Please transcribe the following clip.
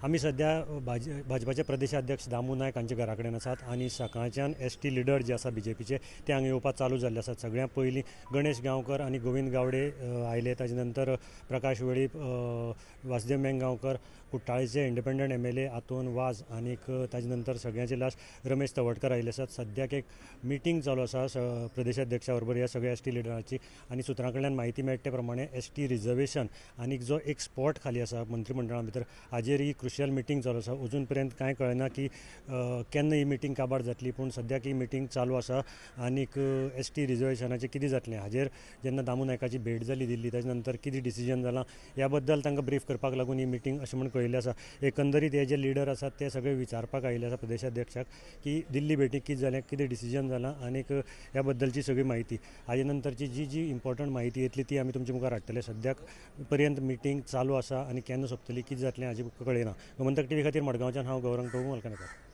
आम्ही सध्या भाजपाचे प्रदेशाध्यक्ष दामू नायक हांच्या घरा कडेन आसात आनी सकाळच्यान एस.टी. लिडर जे आसा बीजेपीचे ते हांगा येवपाक चालू जाल्ले आसात. सगळ्यां पयलीं गणेश गांवकर आनी गोविंद गावडे आयले. ताजे नंतर प्रकाश वेळीप, वासुदेव मेंगांवकर, कुट्टाळेचे इंडिपेंडंट MLA आतोन वाज आनीक ताजे नंतर सगळ्यांचे लास्ट रमेश तवडकर आयले आसात. सद्याक एक मिटींग चालू आसा प्रदेशाध्यक्षा बरोबर ह्या सगळ्या एस.टी. लिडरांची आनी सुत्रां कडल्यान म्हायती मेळटे प्रमाणे एस.टी. रिजर्वेशन आनीक जो एक स्पॉट खाली आसा मंत्रिमंडळा भितर हाजेर ही क्रुशियल मिटींग चालू आसा. अजून पर्यंत कांय कळना की केन्ना ही मिटींग काबार जातली, पूण सद्याक ही मिटींग चालू आसा. आनीक एस.टी. रिजर्वेशनाचें कितें जातलें हाजेर जेन्ना दामू नायकाची भेट जाली दिल्ली ताजे नंतर कितें डिसिजन जालां ह्या बद्दल तांकां ब्रीफ करपाक लागून ही मिटींग अशें म्हूण कळयल्लें आसा. एकंदरीत हे जे लिडर आसात ते सगळे विचारपाक आयिल्ले आसा प्रदेशाध्यक्षाक की दिल्ली भेटीक कितें जालें, कितें डिसिजन जालां आनीक ह्या बद्दलची सगळी म्हायती. हाजे नंतरची जी इम्पॉर्टंट म्हायती येतली ती आमी तुमचे मुखार हाडटले. सद्याक पर्यंत मिटींग चालू आसा आनी केन्ना सोंपतली कितें जातलें हाजें कळना. गोमंतक TV खातीर मडगांवच्यान हांव गौरंग प्रभू मलकानेकर.